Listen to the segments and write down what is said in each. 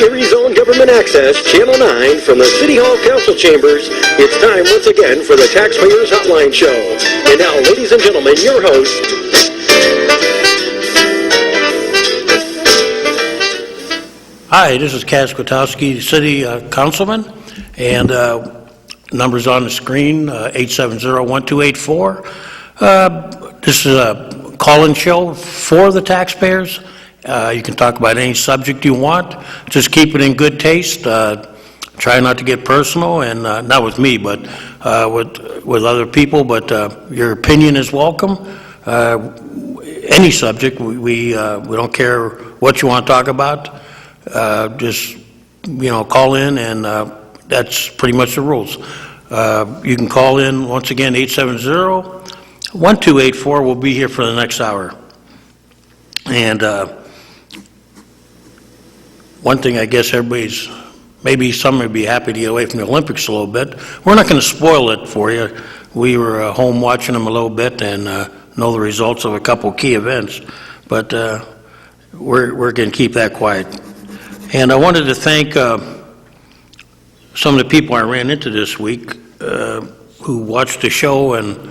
Erie's own Government Access, Channel 9, from the City Hall Council Chambers. It's time once again for the Taxpayers Hotline Show. And now, ladies and gentlemen, your host. Hi, this is Kaz Kwiatkowski, City Councilman, and numbers on the screen, 870-1284. This is a call-in show for the taxpayers. You can talk about any subject you want. Just keep it in good taste. Try not to get personal, and not with me, but with other people. But your opinion is welcome. Any subject, we don't care what you want to talk about. Just call in, and that's pretty much the rules. You can call in once again, 870-1284. We'll be here for the next hour. And one thing I guess maybe some would be happy to get away from the Olympics a little bit. We're not going to spoil it for you. We were home watching them a little bit and know the results of a couple key events, but we're going to keep that quiet. And I wanted to thank some of the people I ran into this week who watched the show and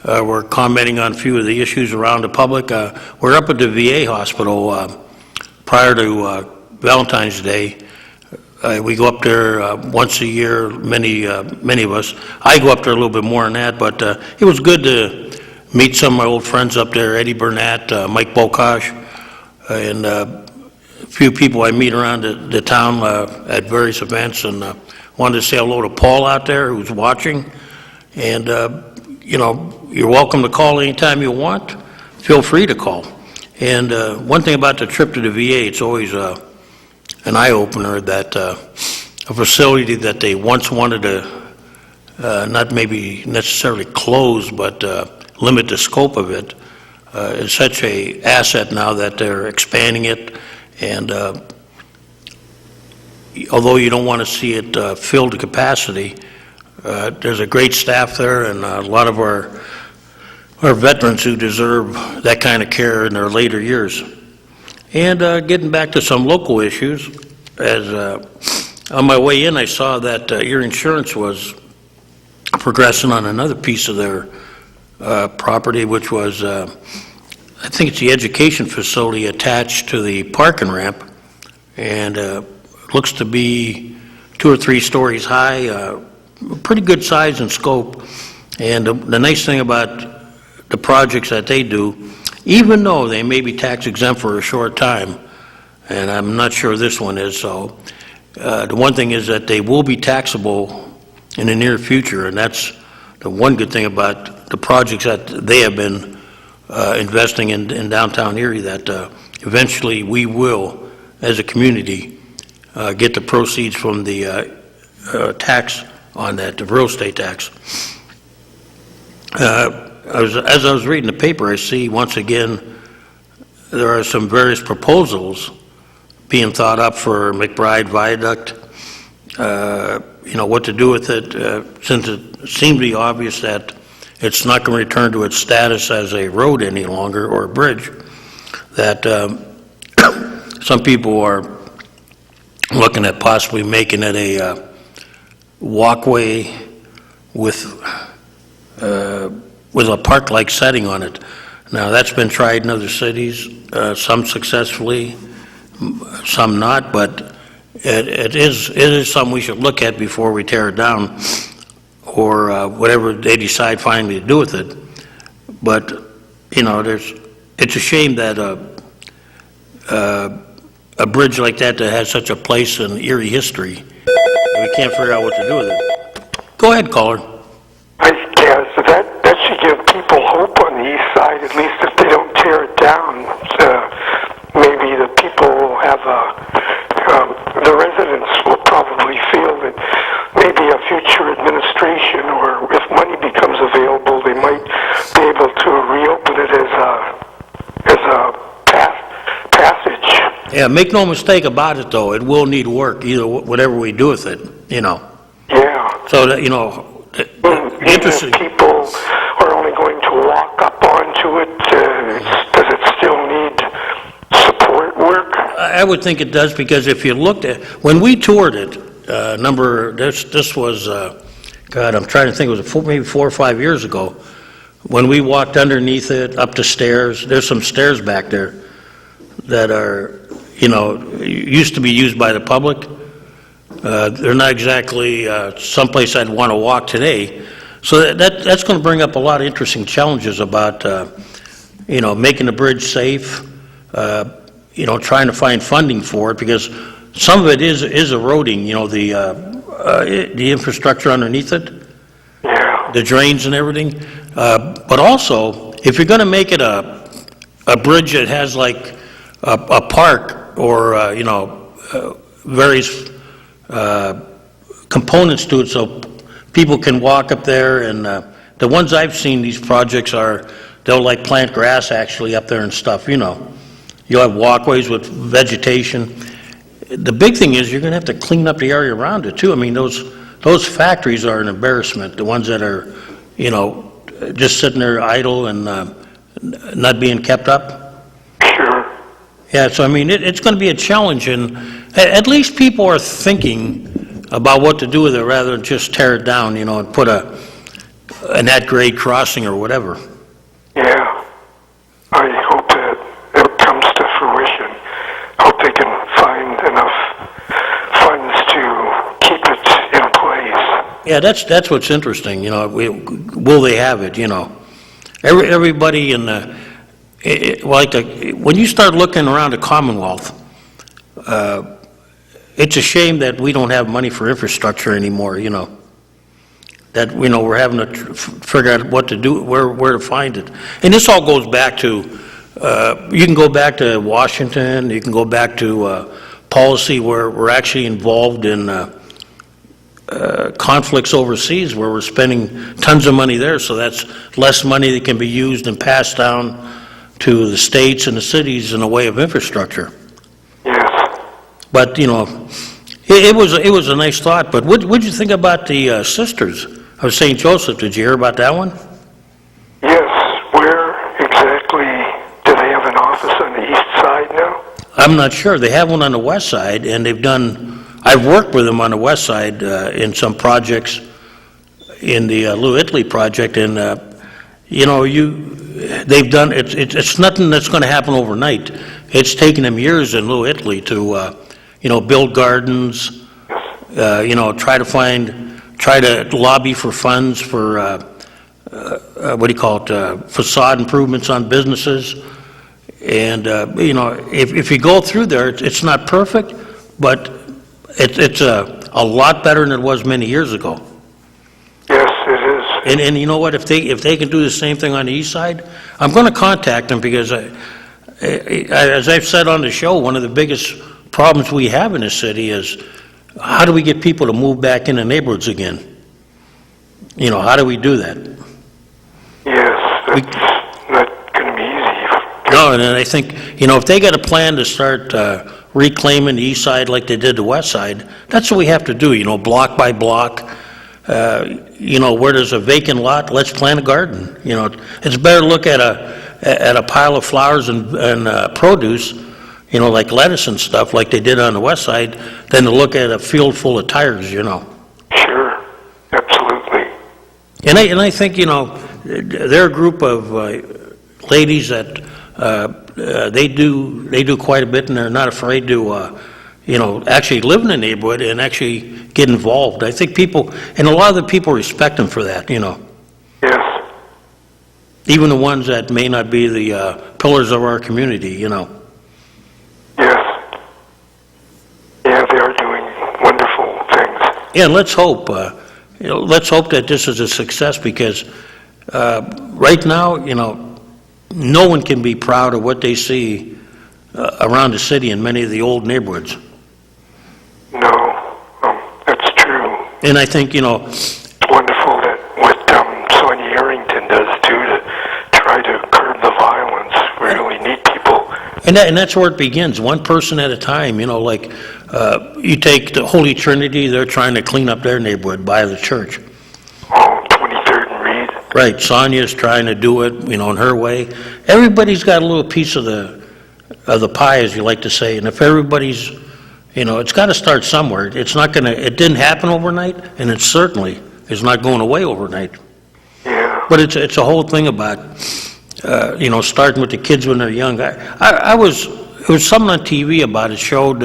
were commenting on a few of the issues around the public. We're up at the VA hospital prior to Valentine's Day. We go up there once a year, many of us. I go up there a little bit more than that, but it was good to meet some of my old friends up there, Eddie Burnett, Mike Bokosh, and a few people I meet around the town at various events, and wanted to say hello to Paul out there who's watching. And, you're welcome to call anytime you want. Feel free to call. And one thing about the trip to the VA, it's always an eye-opener that a facility that they once wanted to not maybe necessarily close, but limit the scope of it, is such a asset now that they're expanding it. And although you don't want to see it filled to capacity, there's a great staff there, and a lot of our veterans who deserve that kind of care in their later years. And getting back to some local issues, as on my way in I saw that your insurance was progressing on another piece of their property, which was I think it's the education facility attached to the parking ramp, and looks to be 2 or 3 stories high, pretty good size and scope. And the nice thing about the projects that they do, even though they may be tax exempt for a short time, and I'm not sure this one is, so the one thing is that they will be taxable in the near future, and that's the one good thing about the projects that they have been investing in downtown Erie, that eventually we will, as a community, get the proceeds from the tax on that, the real estate tax. As I was reading the paper, I see once again there are some various proposals being thought up for McBride Viaduct. What to do with it, since it seemed to be obvious that it's not going to return to its status as a road any longer, or a bridge, that some people are looking at possibly making it a walkway with a park-like setting on it. Now, that's been tried in other cities, some successfully, some not, but it is something we should look at before we tear it down, or whatever they decide finally to do with it. But it's a shame that a bridge like that has such a place in Erie history, we can't figure out what to do with it. Go ahead, caller. I guess that should give people hope on the east side, at least if they don't tear it down. Maybe the people will have the residents will probably feel that maybe a future administration, or if money becomes available, they might be able to reopen it as a passage. Yeah, make no mistake about it, though. It will need work, either whatever we do with it, Yeah. So that, interesting. If people are only going to walk up onto it, does it still need support work? I would think it does, because if you looked at, when we toured it, this was, God, I'm trying to think, it was maybe 4 or 5 years ago, when we walked underneath it, up the stairs. There's some stairs back there that are, used to be used by the public. They're not exactly someplace I'd want to walk today. So that's going to bring up a lot of interesting challenges about, making the bridge safe, trying to find funding for it, because some of it is eroding, the infrastructure underneath it, the drains and everything. But also, if you're going to make it a bridge that has like a park or, various components to it, so people can walk up there, and the ones I've seen, these projects they'll like plant grass actually up there and stuff, You'll have walkways with vegetation. The big thing is you're going to have to clean up the area around it too. I mean, those factories are an embarrassment, the ones that are, just sitting there idle and not being kept up. Sure. Yeah, so I mean, it's going to be a challenge, and at least people are thinking about what to do with it rather than just tear it down, and put an at-grade crossing or whatever. Yeah. I hope that it comes to fruition. I hope they can find enough funds to keep it in place. Yeah, that's what's interesting, will they have it, Everybody in when you start looking around the Commonwealth, it's a shame that we don't have money for infrastructure anymore, that, we're having to figure out what to do, where to find it. And this all goes back to, you can go back to Washington, you can go back to policy where we're actually involved in conflicts overseas, where we're spending tons of money there, so that's less money that can be used and passed down to the states and the cities in the way of infrastructure. Yes. But, it was a nice thought, but what'd you think about the Sisters of St. Joseph? Did you hear about that one? Yes. Where exactly do they have an office on the east side now? I'm not sure. They have one on the west side, and I've worked with them on the west side in some projects in the Little Italy project, and they've done it's nothing that's going to happen overnight. It's taken them years in Little Italy to build gardens, try to lobby for funds for facade improvements on businesses. And if you go through there, it's not perfect, but it's a lot better than it was many years ago. Yes, it is. And you know what? If they can do the same thing on the east side, I'm going to contact them, because as I've said on the show, one of the biggest problems we have in this city is, how do we get people to move back into neighborhoods again? How do we do that? Yes, that's not going to be easy. No, and I think, if they got a plan to start reclaiming the east side like they did the west side, that's what we have to do, block by block. Where there's a vacant lot, let's plant a garden. It's better to look at a pile of flowers and produce, like lettuce and stuff like they did on the west side, than to look at a field full of tires, Sure, absolutely. And I think, they're a group of ladies that they do quite a bit, and they're not afraid to actually live in the neighborhood and actually get involved. I think and a lot of the people respect them for that, Yes. Even the ones that may not be the pillars of our community, Yes. Yeah, they are doing wonderful things. Yeah, let's hope that this is a success, because right now, no one can be proud of what they see around the city in many of the old neighborhoods. No, that's true. And I think, It's wonderful that what Sonia Arrington does too, to try to curb the violence. We really need people. and that's where it begins, one person at a time. You take the Holy Trinity, they're trying to clean up their neighborhood by the church. Oh, 23rd and Reed. Right, Sonia's trying to do it, in her way. Everybody's got a little piece of the of the pie, as you like to say, and if everybody's, it's got to start somewhere. It's not going to, it didn't happen overnight, and it certainly is not going away overnight. Yeah. But it's a whole thing about, starting with the kids when they're young. It was something on TV about it, showed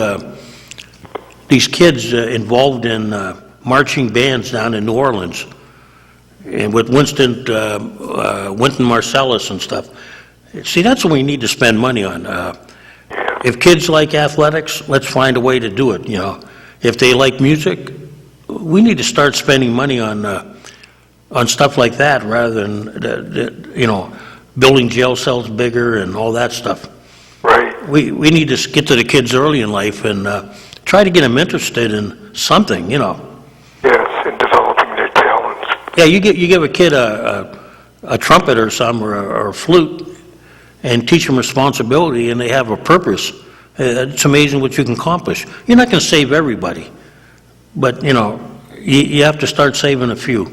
these kids involved in marching bands down in New Orleans, and with Wynton Marsalis and stuff. See, that's what we need to spend money on. If kids like athletics, let's find a way to do it, If they like music, we need to start spending money on stuff like that rather than, building jail cells bigger and all that stuff. Right. We need to get to the kids early in life and try to get them interested in something, Yes, in developing their talents. Yeah, you give a kid a trumpet or something or a flute and teach them responsibility and they have a purpose. It's amazing what you can accomplish. You're not going to save everybody, but, you have to start saving a few.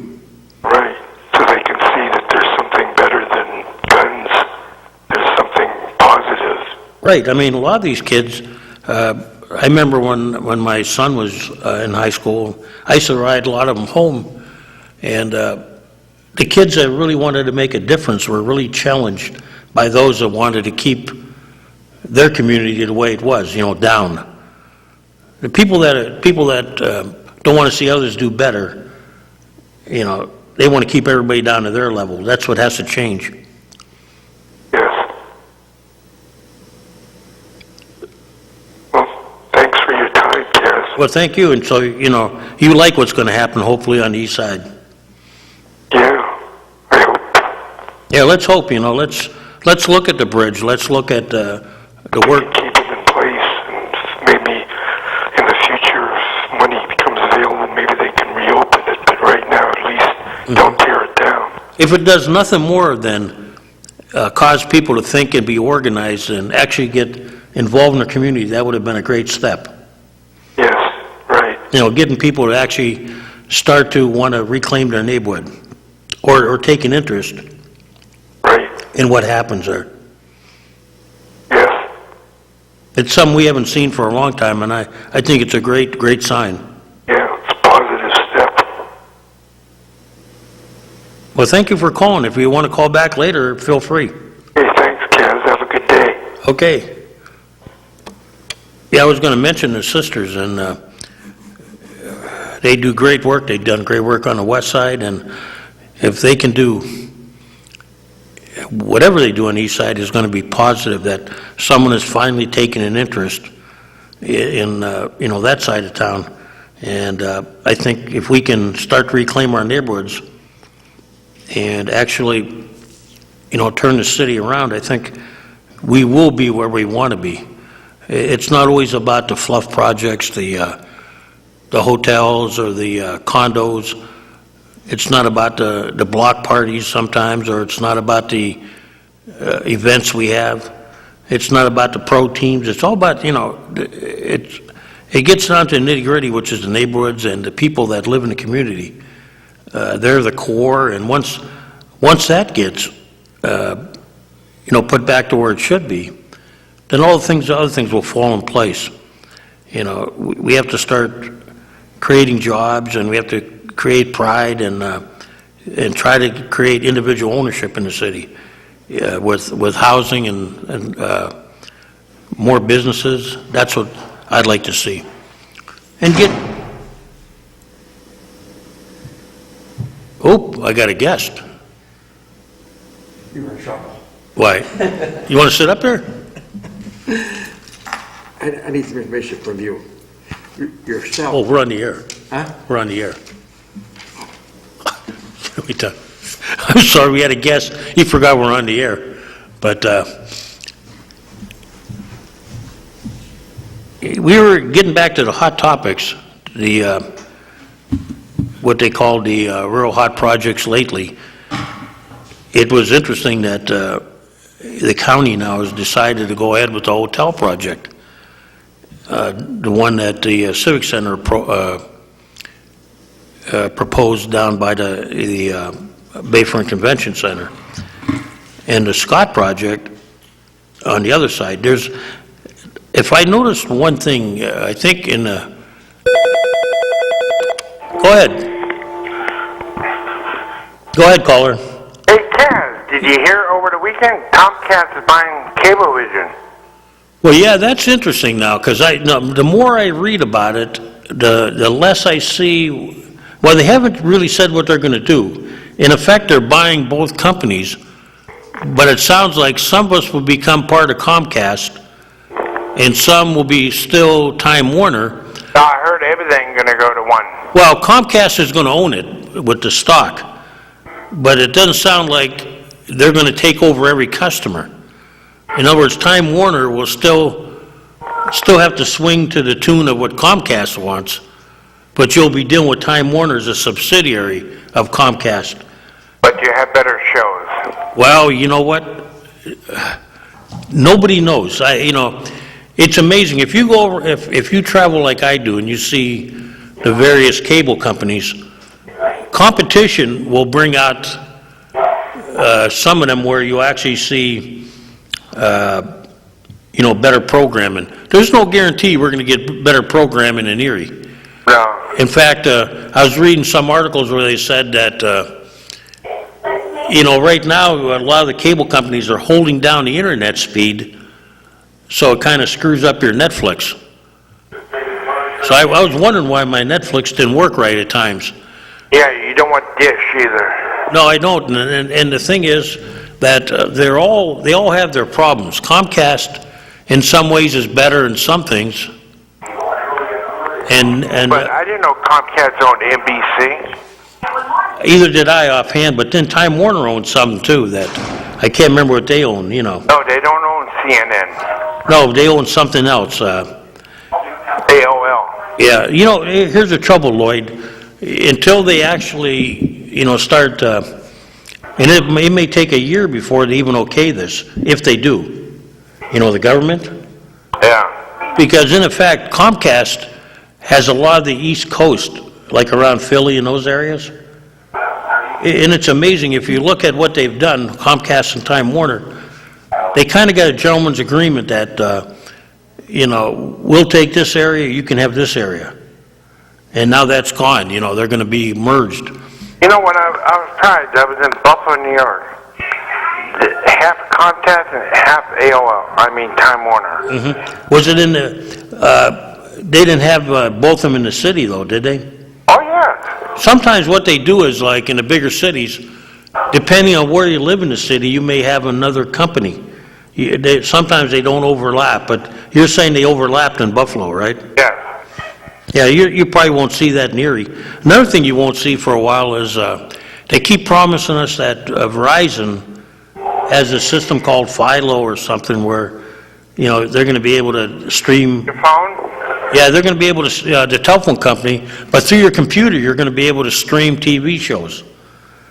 Right, so they can see that there's something better than guns. There's something positive. Right, I mean, a lot of these kids, I remember when my son was in high school, I used to ride a lot of them home, and the kids that really wanted to make a difference were really challenged by those that wanted to keep their community the way it was, down. The people that don't want to see others do better, they want to keep everybody down to their level. That's what has to change. Yes. Well, thanks for your time, Kaz. Well, thank you, and so, you like what's going to happen, hopefully, on the east side. Yeah, I hope. Yeah, let's hope, let's look at the bridge, let's look at the work. Keep it in place, and maybe in the future, if money becomes available, maybe they can reopen it, but right now, at least, don't tear it down. If it does nothing more than cause people to think and be organized and actually get involved in the community, that would have been a great step. Yes, right. Getting people to actually start to want to reclaim their neighborhood or take an interest Right. in what happens there. Yes. It's something we haven't seen for a long time, and I think it's a great sign. Yeah, it's a positive step. Well, thank you for calling. If you want to call back later, feel free. Hey, thanks, Kaz. Have a good day. Okay. Yeah, I was going to mention the sisters, and they do great work. They've done great work on the west side, and if they can do whatever they do on the east side is going to be positive, that someone is finally taking an interest in that side of town. And I think if we can start to reclaim our neighborhoods and actually, turn the city around, I think we will be where we want to be. It's not always about the fluff projects, the hotels or the condos. It's not about the block parties sometimes, or it's not about the events we have. It's not about the pro teams. It's all about, it gets down to nitty gritty, which is the neighborhoods and the people that live in the community. They're the core, and once that gets, put back to where it should be, then all the other things will fall in place. We have to start creating jobs, and we have to create pride and try to create individual ownership in the city with housing and more businesses. That's what I'd like to see. And I got a guest. You were in trouble. Why? You want to sit up there? I need some information from you. Yourself. Oh, we're on the air. Huh? We're on the air. I'm sorry, we had a guest. He forgot we're on the air. But we were getting back to the hot topics, what they call the real hot projects lately. It was interesting that the county now has decided to go ahead with the hotel project, the one that the Civic Center proposed down by the Bayfront Convention Center. And the Scott project, on the other side. If I noticed one thing, I think in the, go ahead, caller. Hey, Kaz, did you hear over the weekend Comcast is buying Cablevision? Well, yeah, that's interesting now, because the more I read about it, the less I see. Well, they haven't really said what they're going to do. In effect, they're buying both companies, but it sounds like some of us will become part of Comcast, and some will be still Time Warner. I heard everything going to go to one. Well, Comcast is going to own it with the stock, but it doesn't sound like they're going to take over every customer. In other words, Time Warner will still have to swing to the tune of what Comcast wants, but you'll be dealing with Time Warner as a subsidiary of Comcast. But you have better shows. Well, you know what? Nobody knows. It's amazing. If you go over, if you travel like I do and you see the various cable companies, competition will bring out some of them where you actually see better programming. There's no guarantee we're going to get better programming in Erie. No. In fact, I was reading some articles where they said that, right now, a lot of the cable companies are holding down the internet speed, so it kind of screws up your Netflix. So I was wondering why my Netflix didn't work right at times. Yeah, you don't want Dish either. No, I don't. And the thing is that they all have their problems. Comcast, in some ways, is better in some things. But I didn't know Comcast owned NBC. Either did I offhand, but then Time Warner owns something too that I can't remember what they own, No, they don't own CNN. No, they own something else. AOL. Yeah, here's the trouble, Lloyd. Until they actually, start, and it may take a year before they even okay this, if they do. The government? Yeah. Because in effect, Comcast has a lot of the East Coast, like around Philly and those areas. And it's amazing, if you look at what they've done, Comcast and Time Warner, they kind of got a gentleman's agreement that, we'll take this area, you can have this area. And now that's gone, they're going to be merged. When I was surprised, I was in Buffalo, New York. Half Comcast and half AOL, Time Warner. Mm-hmm. Was it in they didn't have both of them in the city though, did they? Oh, yeah. Sometimes what they do is, like in the bigger cities, depending on where you live in the city, you may have another company. Sometimes they don't overlap, but you're saying they overlapped in Buffalo, right? Yeah. Yeah, you probably won't see that in Erie. Another thing you won't see for a while is they keep promising us that Verizon has a system called Philo or something where, they're going to be able to stream. Your phone? Yeah, they're going to be able to, the telephone company, but through your computer, you're going to be able to stream TV shows.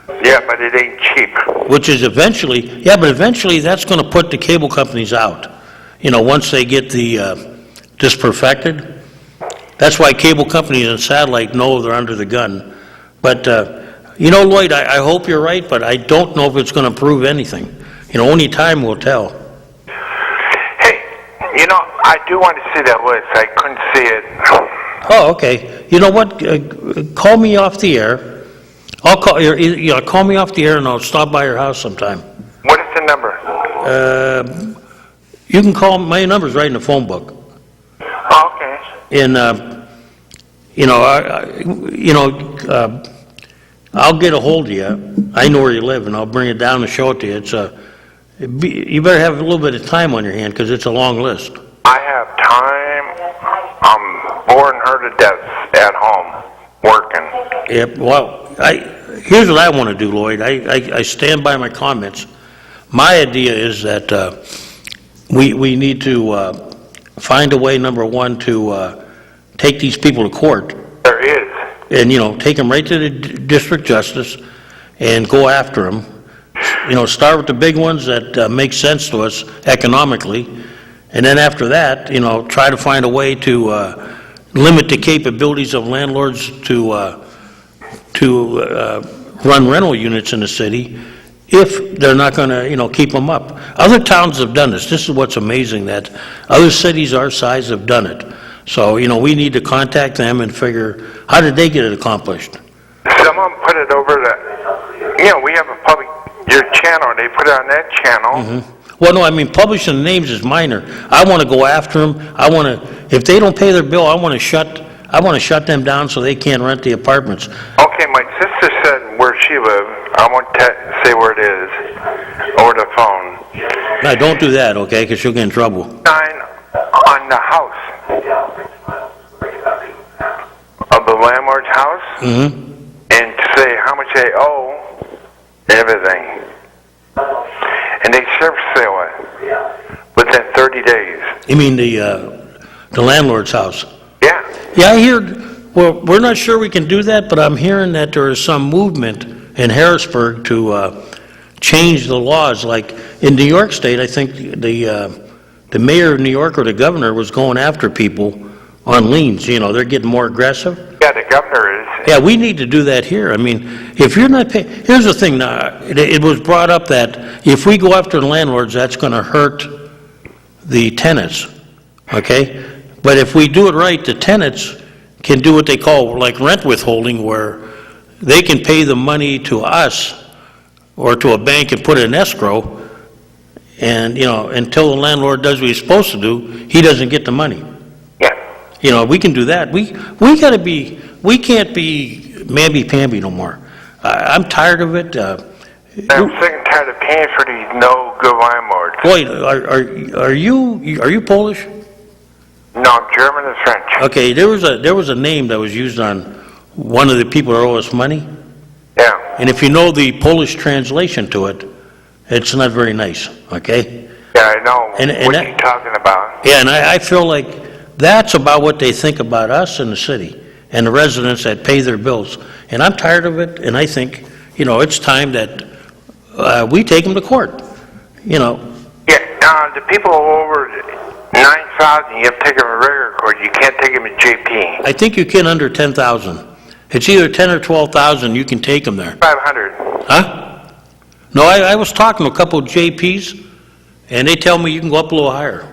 Yeah, but it ain't cheap. Which is eventually that's going to put the cable companies out. Once they get this perfected. That's why cable companies and satellite know they're under the gun. But, Lloyd, I hope you're right, but I don't know if it's going to prove anything. Only time will tell. Hey, I do want to see that list. I couldn't see it. Oh, okay. You know what? Call me off the air. I'll call call me off the air and I'll stop by your house sometime. What is the number? You can call, my number's right in the phone book. Oh, okay. And, I'll get a hold of you. I know where you live and I'll bring it down and show it to you. You better have a little bit of time on your hand because it's a long list. I have time. I'm boring her to death at home, working. Yep, well, here's what I want to do, Lloyd. I stand by my comments. My idea is that we need to find a way, number one, to take these people to court. There is. And, take them right to the district justice and go after them. Start with the big ones that make sense to us economically. And then after that, try to find a way to limit the capabilities of landlords to run rental units in the city if they're not going to, keep them up. Other towns have done this. This is what's amazing, that other cities our size have done it. So, we need to contact them and figure, how did they get it accomplished? Someone put it over the, we have your channel, and they put it on that channel. Well, no, I mean, publishing the names is minor. I want to go after them. If they don't pay their bill, I want to shut them down so they can't rent the apartments. Okay, my sister said where she lived. I won't say where it is over the phone. No, don't do that, okay, because you'll get in trouble. Sign on the house of the landlord's house, and say how much they owe, everything, and they service sale it within 30 days. You mean the landlord's house? Yeah. Yeah, I hear. Well, we're not sure we can do that, but I'm hearing that there is some movement in Harrisburg to change the laws. Like in New York State, I think the mayor of New York or the governor was going after people on liens. They're getting more aggressive. Yeah, the governor is. Yeah, we need to do that here. I mean, if you're not paying, here's the thing now, it was brought up that if we go after the landlords, that's going to hurt the tenants, okay? But if we do it right, the tenants can do what they call like rent withholding, where they can pay the money to us or to a bank and put it in escrow, and, until the landlord does what he's supposed to do, he doesn't get the money. Yeah. We can do that. We can't be mamby-pamby no more. I'm tired of it. I'm sick and tired of paying for these no good landlords. Boy, are you Polish? No, I'm German and French. Okay, there was a name that was used on one of the people that owe us money, Yeah. and if you know the Polish translation to it, it's not very nice, okay? Yeah, I know And what that- you're talking about. Yeah, and I feel like that's about what they think about us in the city and the residents that pay their bills. And I'm tired of it, and I think, it's time that we take them to court, Yeah, the people over 9,000, you have to take them to regular court. You can't take them to JP. I think you can under 10,000. It's either 10 or 12,000, you can take them there. 500. Huh? No, I was talking to a couple of JPs, and they tell me you can go up a little higher.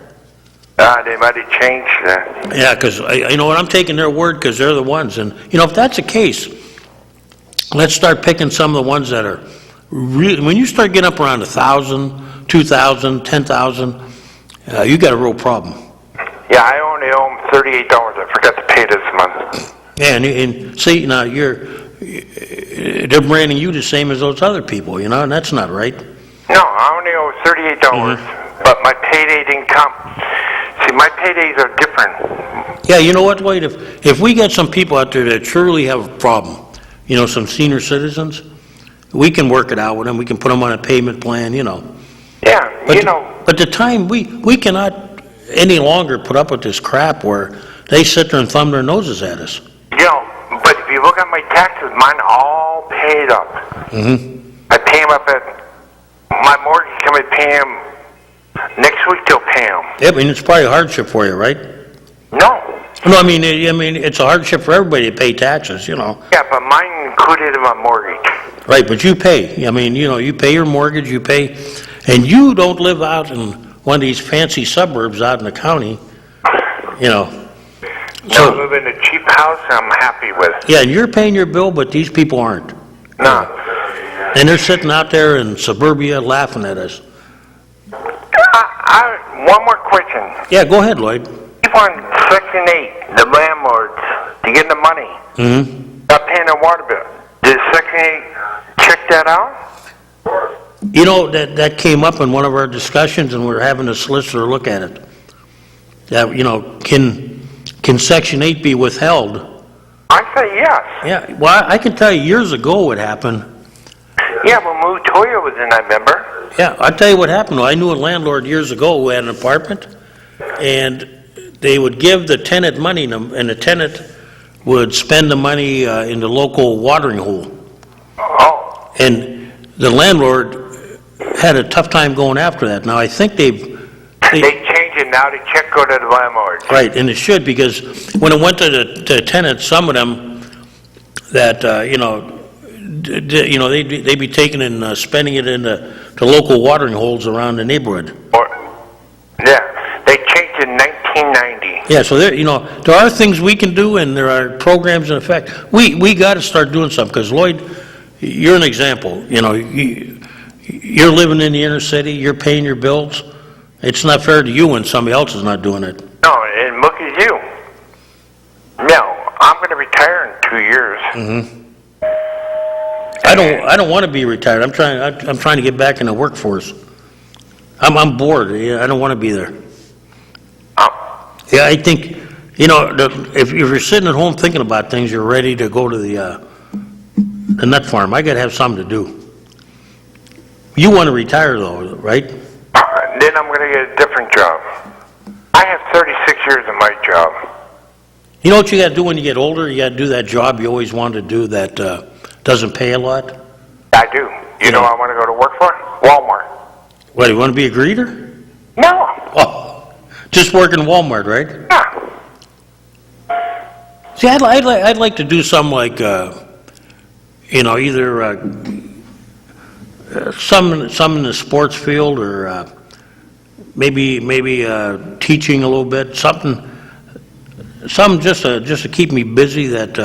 They might have changed that. Yeah, because, I'm taking their word because they're the ones. And, if that's the case, let's start picking some of the ones that are really, when you start getting up around 1,000, 2,000, 10,000, you got a real problem. Yeah, I only owe them $38. I forgot to pay this month. Yeah, and see, now they're branding you the same as those other people, and that's not right. No, I only owe $38, but my payday didn't come. See, my paydays are different. Yeah, you know what, Wade? If we get some people out there that truly have a problem, some senior citizens, we can work it out with them. We can put them on a payment plan, Yeah, But the time, we cannot any longer put up with this crap where they sit there and thumb their noses at us. But if you look at my taxes, mine all paid up. I pay them up at my mortgage company. Pay them next week. They'll pay them. Yeah, I mean, it's probably a hardship for you, right? No. No, I mean, it's a hardship for everybody to pay taxes, Yeah, but mine included in my mortgage. Right, but you pay. I mean, you pay your mortgage, you pay, and you don't live out in one of these fancy suburbs out in the county, So I live in a cheap house I'm happy with. Yeah, and you're paying your bill, but these people aren't. No. And they're sitting out there in suburbia laughing at us. One more question. Yeah, go ahead, Lloyd. People on Section 8, the landlords, to get the money, not paying their water bill. Did Section 8 check that out? That came up in one of our discussions, and we're having a solicitor look at it. That, can Section 8 be withheld? I say yes. Yeah, well, I can tell you years ago what happened. Yeah, when Toya was in, I remember. Yeah, I'll tell you what happened. I knew a landlord years ago who had an apartment, and they would give the tenant money, and the tenant would spend the money in the local watering hole. Oh. And the landlord had a tough time going after that. Now, I think they changed it now. The check go to the landlord. Right, and it should, because when it went to the tenants, some of them that, you know, they'd be taking and spending it in the local watering holes around the neighborhood. Yeah, they changed it in 1990. Yeah, so there, you know, there are things we can do, and there are programs in effect. We got to start doing something, because Lloyd, you're an example. You know, you're living in the inner city, you're paying your bills. It's not fair to you when somebody else is not doing it. No, and look at you. Now, I'm going to retire in 2 years. Mm-hmm. I don't want to be retired. I'm trying to get back in the workforce. I'm bored. Yeah, I don't want to be there. Yeah, I think, you know, if you're sitting at home thinking about things, you're ready to go to the nut farm. I got to have something to do. You want to retire though, right? Then I'm going to get a different job. I have 36 years in my job. You know what you got to do when you get older? You got to do that job you always wanted to do that doesn't pay a lot. I do. You know I want to go to work for? Walmart. What, you want to be a greeter? No. Oh, just work in Walmart, right? Yeah. See, I'd like to do something like, you know, either some in the sports field, or maybe teaching a little bit, something just to keep me busy that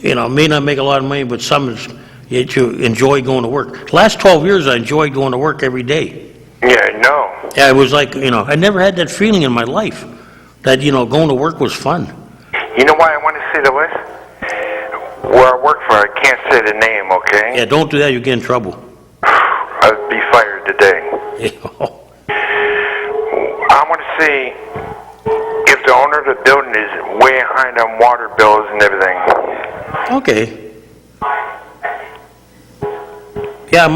you know, may not make a lot of money, but something that you enjoy going to work. The last 12 years, I enjoyed going to work every day. Yeah, I know. Yeah, it was like, you know, I never had that feeling in my life that, you know, going to work was fun. You know why I want to see the list? Where I work for, I can't say the name, okay? Yeah, don't do that, you get in trouble. I'd be fired today. I want to see if the owner of the building is way behind on water bills and everything. Okay. Yeah,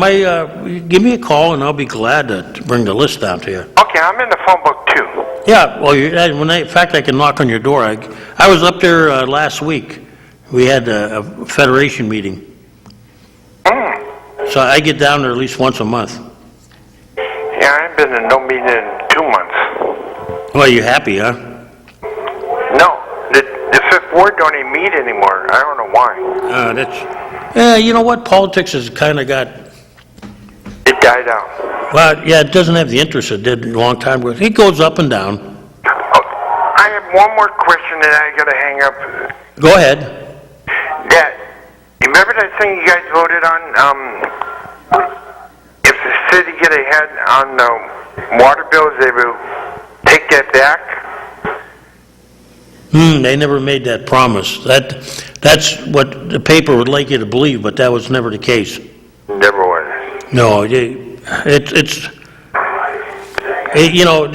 give me a call and I'll be glad to bring the list down to you. Okay, I'm in the phone book too. Yeah, well, in fact, I can knock on your door. I was up there last week. We had a federation meeting. So I get down there at least once a month. Yeah, I haven't been to no meeting in 2 months. Well, you happy, huh? No, the Fifth Ward don't even meet anymore. I don't know why. Yeah, you know what? Politics has kind of got... It died out. Well, yeah, it doesn't have the interest it did a long time ago. It goes up and down. Oh, I have one more question that I got to hang up. Go ahead. Remember that thing you guys voted on? If the city get ahead on the water bills, they will take that back? They never made that promise. That's what the paper would like you to believe, but that was never the case. Never was. No, you know,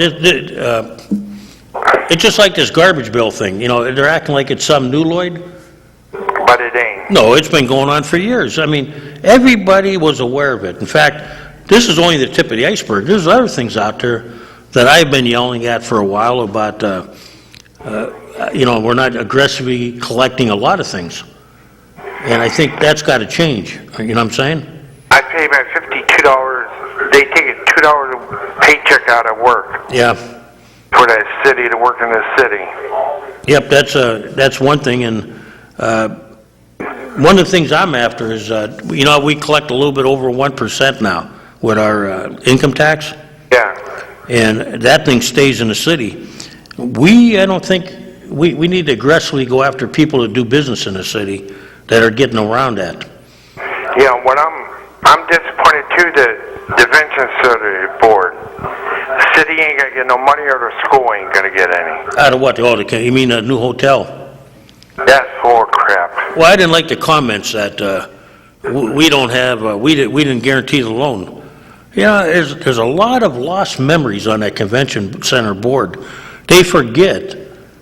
it's just like this garbage bill thing. You know, they're acting like it's some new, Lloyd. But it ain't. No, it's been going on for years. I mean, everybody was aware of it. In fact, this is only the tip of the iceberg. There's other things out there that I've been yelling at for a while about, you know, we're not aggressively collecting a lot of things. And I think that's got to change. You know what I'm saying? I pay my $52. They take a $2 paycheck out of work. Yeah. For that city to work in the city. Yep, that's one thing. And one of the things I'm after is, you know, we collect a little bit over 1% now with our income tax. Yeah. And that thing stays in the city. I don't think, we need to aggressively go after people that do business in the city that are getting around that. Yeah, what I'm disappointed too, the Prevention Center Board. The city ain't gonna get no money, or the school ain't gonna get any. Out of what? Oh, you mean a new hotel? That's full of crap. Well, I didn't like the comments that we don't have, we didn't guarantee the loan. Yeah, there's a lot of lost memories on that convention center board. They forget.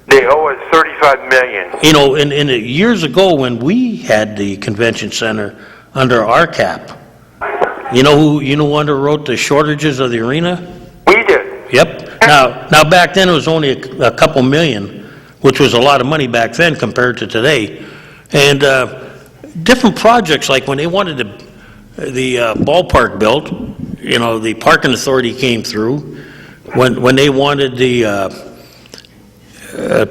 They owe us $35 million. You know, in the years ago when we had the convention center under our cap, you know who underwrote the shortages of the arena? We did. Yep. Now back then it was only a couple million, which was a lot of money back then compared to today. And different projects, like when they wanted the ballpark built, you know, the parking authority came through. When they wanted the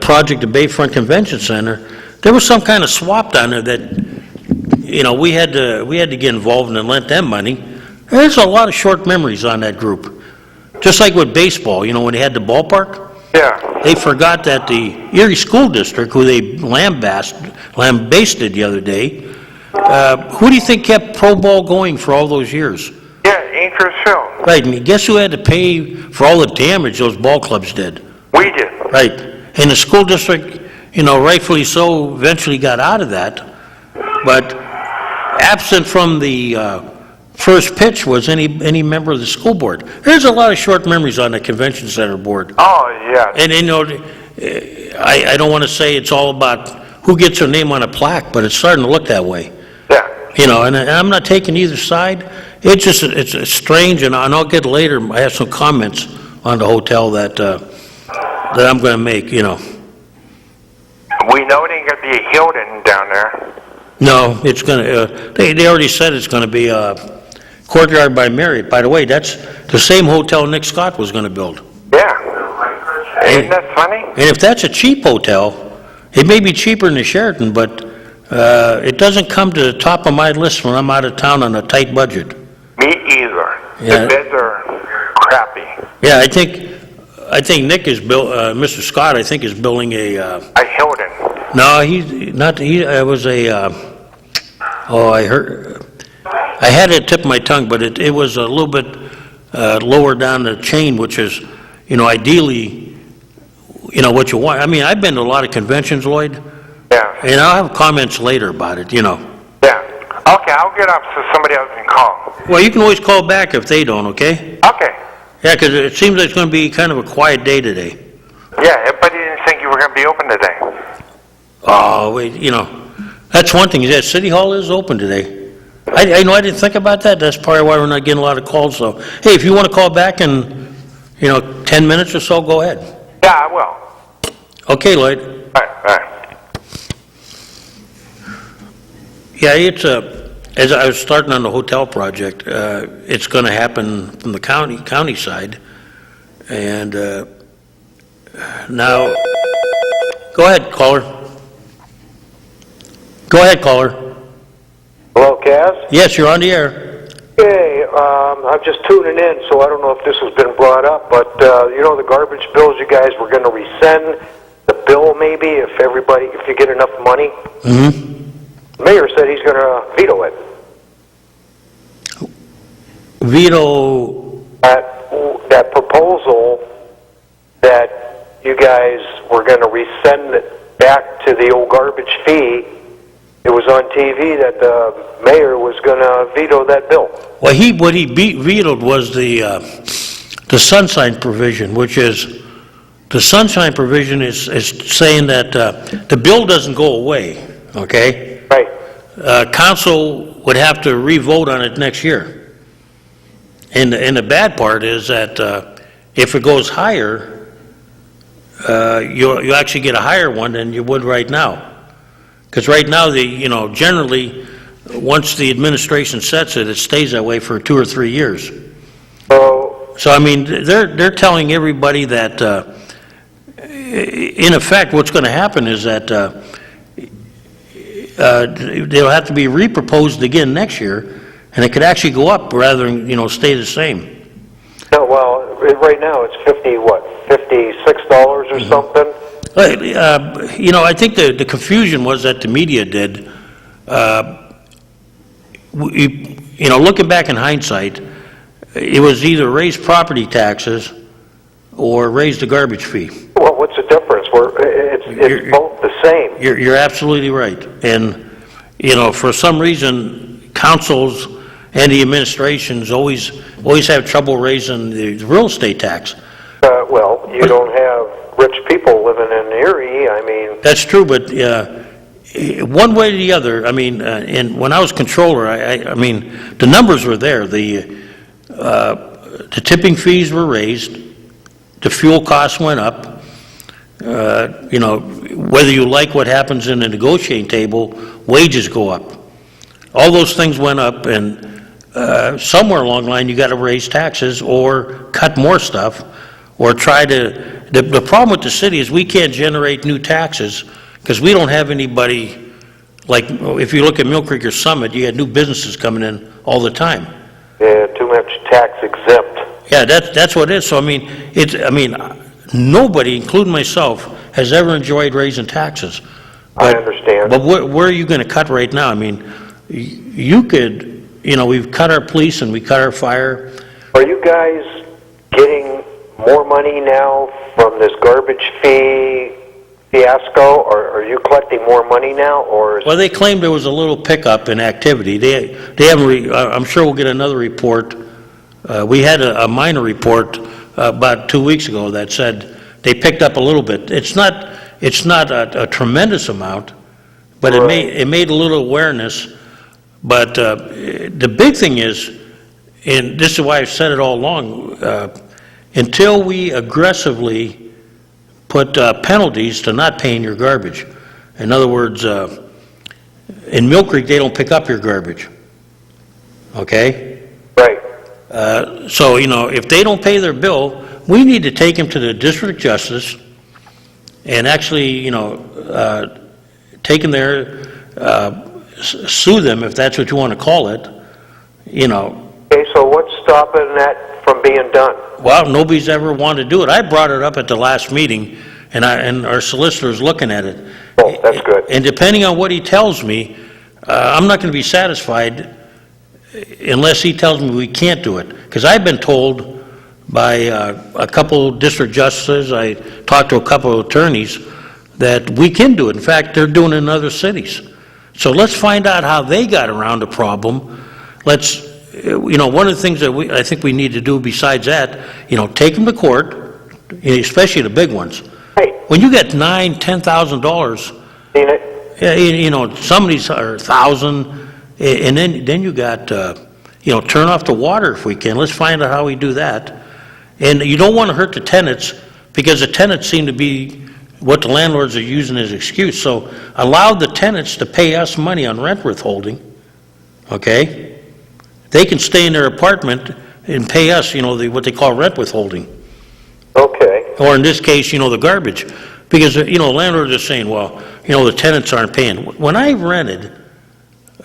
project, the Bayfront Convention Center, there was some kind of swap down there that, we had to get involved and lend them money. There's a lot of short memories on that group. Just like with baseball, when they had the ballpark, Yeah. they forgot that the Erie School District, who they lambasted the other day, who do you think kept pro ball going for all those years? Yeah, Anchorage Hill. Right, and guess who had to pay for all the damage those ball clubs did? We did. Right, and the school district, rightfully so, eventually got out of that, but absent from the first pitch was any member of the school board. There's a lot of short memories on the convention center board. Oh, yeah. And, I don't want to say it's all about who gets their name on a plaque, but it's starting to look that way. Yeah. And I'm not taking either side. It's strange, and I'll get later, I have some comments on the hotel that I'm going to make, We know it ain't gonna be a Hilton down there. No, it's going to, they already said it's going to be Courtyard by Marriott. By the way, that's the same hotel Nick Scott was going to build. Yeah. Ain't that funny? And if that's a cheap hotel, it may be cheaper than the Sheraton, but it doesn't come to the top of my list when I'm out of town on a tight budget. Me either. Yeah. The beds are crappy. Yeah, I think Nick is Mr. Scott, I think, is building a Hilton. no, he's not, it was I heard, I had it tip of my tongue, but it was a little bit lower down the chain, which is, ideally, what you want. I mean, I've been to a lot of conventions, Lloyd, Yeah. and I'll have comments later about it, Yeah. Okay, I'll get up so somebody else can call. Well, you can always call back if they don't, okay? Okay. Yeah, because it seems like it's going to be kind of a quiet day today. Yeah, everybody didn't think you were gonna be open today. Oh, wait, that's one thing, is that City Hall is open today. I didn't think about that. That's probably why we're not getting a lot of calls, so, hey, if you want to call back in, 10 minutes or so, go ahead. Yeah, I will. Okay, Lloyd. All right. Yeah, it's as I was starting on the hotel project, it's going to happen from the county side, and now, go ahead, caller. Go ahead, caller. Hello, Kaz? Yes, you're on the air. Hey, I'm just tuning in, so I don't know if this has been brought up, but the garbage bills you guys were going to rescind the bill maybe if you get enough money? Mm-hmm. The mayor said he's going to veto it. Veto, That proposal that you guys were going to rescind it back to the old garbage fee, it was on TV that the mayor was going to veto that bill. well, what he vetoed was the sunshine provision, which is, the sunshine provision is saying that the bill doesn't go away, okay? Right. Council would have to re-vote on it next year. And the bad part is that if it goes higher, you actually get a higher one than you would right now. Because right now, generally, once the administration sets it, it stays that way for 2 or 3 years. So I mean, they're telling everybody that, in effect, what's going to happen is that they'll have to be reproposed again next year, and it could actually go up rather than, stay the same. No, well, right now it's $56 or something? I think the confusion was that the media did. Looking back in hindsight, it was either raise property taxes or raise the garbage fee. Well, what's the difference? It's both the same. You're absolutely right. And, for some reason, councils and the administrations always have trouble raising the real estate tax. Well, you don't have rich people living in Erie, I mean... That's true, but one way or the other, and when I was controller, I mean, the numbers were there. The tipping fees were raised, the fuel costs went up. Whether you like what happens in the negotiating table, wages go up. All those things went up, and somewhere along the line, you got to raise taxes or cut more stuff, or try to... The problem with the city is we can't generate new taxes because we don't have anybody like, if you look at Mill Creek or Summit, you had new businesses coming in all the time. Yeah, too much tax exempt. Yeah, that's what it is. So, I mean, nobody, including myself, has ever enjoyed raising taxes. I understand. But where are you going to cut right now? I mean, you could, we've cut our police and we cut our fire. Are you guys getting more money now from this garbage fee fiasco, or are you collecting more money now, or? Well, they claimed there was a little pickup in activity. They haven't. I'm sure we'll get another report. We had a minor report about 2 weeks ago that said they picked up a little bit. It's not a tremendous amount, but right. it made a little awareness. But the big thing is, and this is why I've said it all along, until we aggressively put penalties to not paying your garbage. In other words, in Mill Creek, they don't pick up your garbage. Okay? Right. So, if they don't pay their bill, we need to take them to the district justice and actually, take them there, sue them, if that's what you want to call it, Okay, so what's stopping that from being done? Well, nobody's ever wanted to do it. I brought it up at the last meeting, and our solicitor's looking at it. Oh, that's good. And depending on what he tells me, I'm not going to be satisfied unless he tells me we can't do it. Because I've been told by a couple district justices, I talked to a couple of attorneys, that we can do it. In fact, they're doing it in other cities. So let's find out how they got around the problem. Let's, one of the things that I think we need to do besides that, take them to court, especially the big ones. Right. When you get $9,000, $10,000, Seen it? some of these are 1,000, and then you got, turn off the water if we can. Let's find out how we do that. And you don't want to hurt the tenants, because the tenants seem to be what the landlords are using as excuse. So allow the tenants to pay us money on rent withholding, okay? They can stay in their apartment and pay us, what they call rent withholding. Okay. Or in this case, the garbage. Because, landlords are saying, well, the tenants aren't paying. When I rented,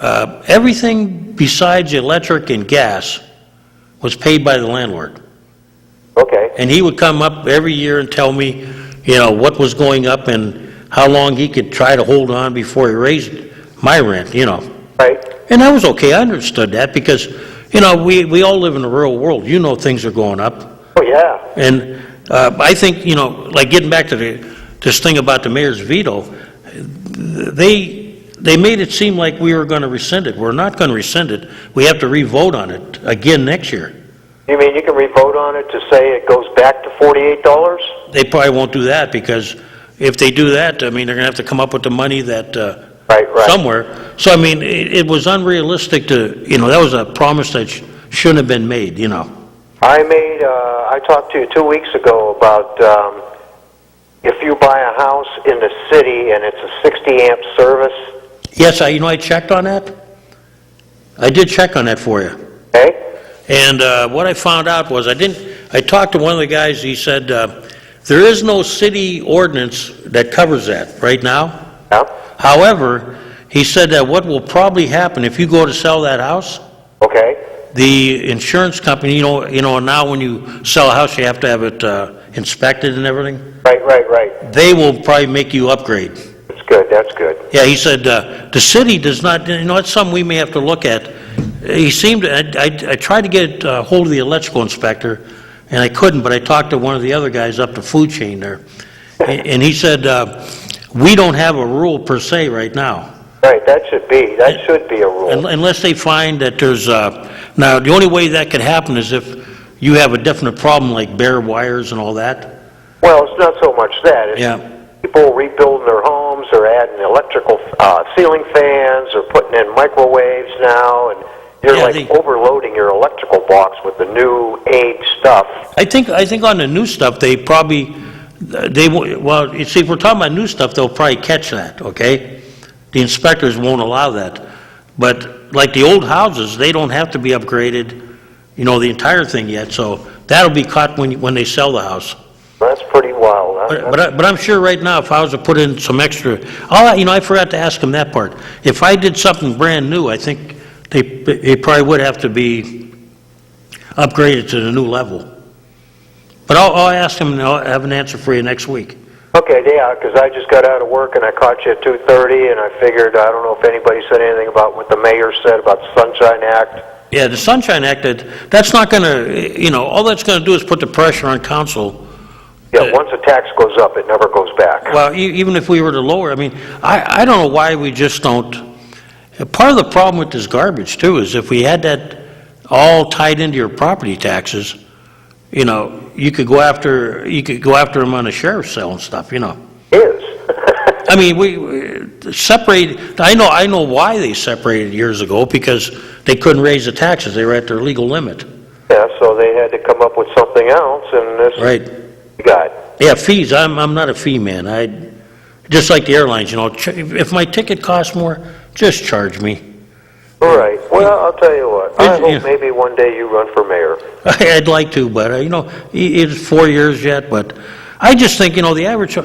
everything besides the electric and gas was paid by the landlord. Okay. And he would come up every year and tell me, what was going up and how long he could try to hold on before he raised my rent, Right. And that was okay. I understood that because, we all live in the real world. Things are going up. Oh, yeah. And I think, like getting back to this thing about the mayor's veto, they made it seem like we were going to rescind it. We're not going to rescind it. We have to re-vote on it again next year. You mean you can re-vote on it to say it goes back to $48? They probably won't do that, because if they do that, they're going to have to come up with the money that Right. somewhere. So, it was unrealistic to, that was a promise that shouldn't have been made, I talked to you 2 weeks ago about if you buy a house in the city and it's a 60-amp service. Yes, I checked on that. I did check on that for you. Okay. And what I found out was I talked to one of the guys. He said there is no city ordinance that covers that right now. Yeah. However, he said that what will probably happen if you go to sell that house, Okay. the insurance company, now when you sell a house, you have to have it inspected and everything. Right. They will probably make you upgrade. That's good. Yeah, he said the city does not, it's something we may have to look at. He seemed, I tried to get hold of the electrical inspector, and I couldn't, but I talked to one of the other guys up the food chain there. And he said, we don't have a rule per se right now. Right, that should be a rule. Unless they find that there's, now the only way that could happen is if you have a definite problem like bare wires and all that. Well, it's not so much that. It's Yeah. people rebuilding their homes or adding electrical ceiling fans or putting in microwaves now, and you're overloading your electrical box with the new age stuff. I think on the new stuff, they probably, well, you see, if we're talking about new stuff, they'll probably catch that, okay? The inspectors won't allow that. But like the old houses, they don't have to be upgraded, the entire thing yet, so that'll be caught when they sell the house. That's pretty wise. Wow. But I'm sure right now, if I was to put in some extra, I forgot to ask him that part. If I did something brand new, I think they probably would have to be upgraded to the new level. But I'll ask him, and I'll have an answer for you next week. Okay, yeah, because I just got out of work and I caught you at 2:30, and I figured, I don't know if anybody said anything about what the mayor said about the Sunshine Act. Yeah, the Sunshine Act, that's not going to, all that's going to do is put the pressure on council. Yeah, once a tax goes up, it never goes back. Well, even if we were to lower, I don't know why we just don't. Part of the problem with this garbage, too, is if we had that all tied into your property taxes, you could go after them on a sheriff's sale and stuff, Is. we separate. I know why they separated years ago, because they couldn't raise the taxes. They were at their legal limit. Yeah, so they had to come up with something else, and this Right. you got. Yeah, fees. I'm not a fee man. I just like the airlines. If my ticket costs more, just charge me. All right. Well, I'll tell you what. I Yeah. hope maybe one day you run for mayor. I'd like to, but it's 4 years yet. But I just think the average.